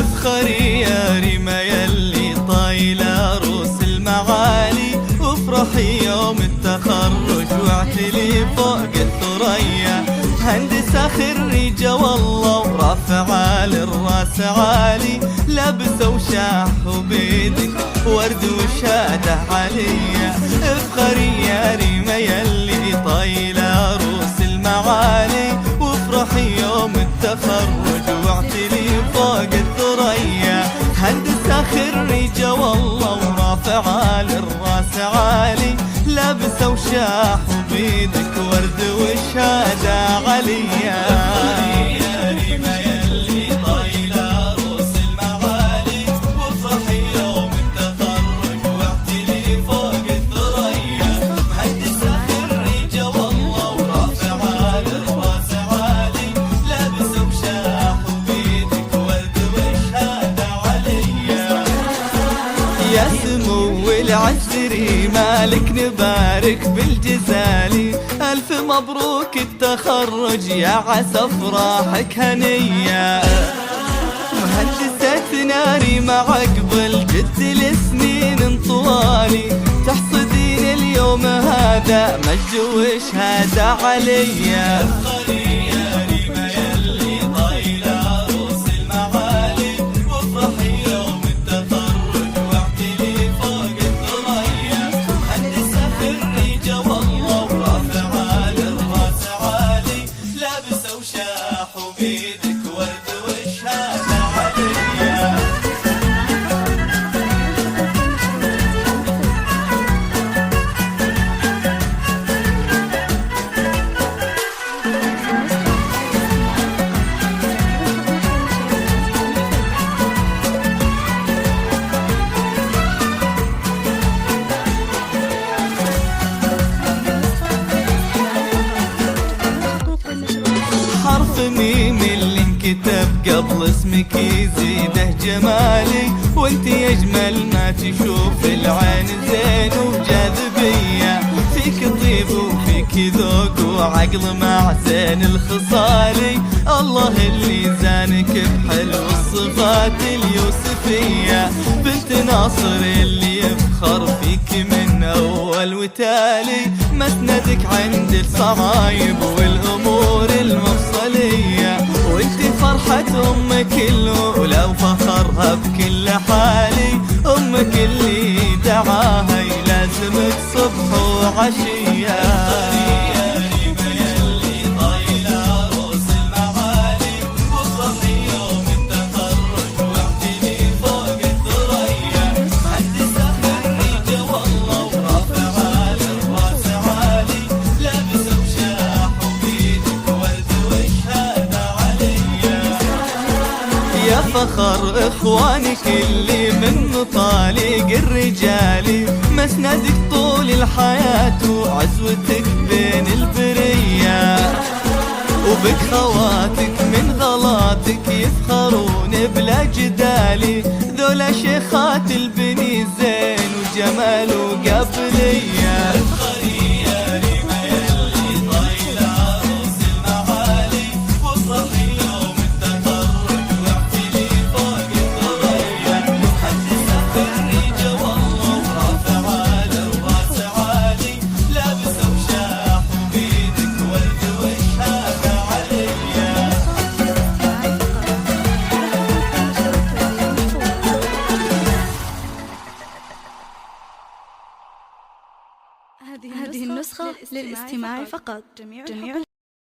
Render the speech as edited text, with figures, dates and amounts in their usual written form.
افخري يا ريما يلي طايلة روس المعالي، وافرحي يوم التخرج واعتلي فوق الثريا. هندسة خريجة والله ورافعة للراس عالي، لابسة وشاح وبيدك ورد وشادة عليا. افخري يا ريما يلي طايلة روس المعالي، وافرحي يوم التخرج واعتلي فوق الثريا. هندسة خريجة والله ورافعة للراس عالي، لابسة وشاح وبيدك ورد وشادة عليا. يا ريما يلي طايلة روس المعالي، وافرحي يوم التخرج واعتلي فوق الثريا. مهندسة خريجة والله ورافعة للراس عالي، لابسة وشاح وبيدك ورد وشادة عليا. يا سمو العسري مالك نبارك بالجزالي، ألف مبروك التخرج يا عسى افراحك هنية. مهندسة ناري مع عقبال جد السنين طوالي، تحصدين اليوم هذا مجد وشهادة عليا. حرف ميم اللي انكتب قبل اسمك يزيده جمالي، وانت يجمل ما تشوف العين زين وجاذبية. فيك طيب وفيك ذوق وعقل مع زين الخصالي، الله اللي زانك بحلو الصفات اليوسفية. بنت ناصر اللي يفخر فيك من اول وتالي، مسندك عند الصعايب والامور المفصلية. وانت فرحة امك الاولى وفخرها بكل حالي، امك اللي دعاها يلازمك صبح وعشية. يا فخر اخوانك اللي من مطالق الرجالي، مسندك طول الحياة وعزوتك بين البرية. وبك خواتك من غلاتك يفخرون بلا جدالي، ذولا شيخات البني زين وجمال وقابلية. هذه النسخة للاستماع فقط. جميع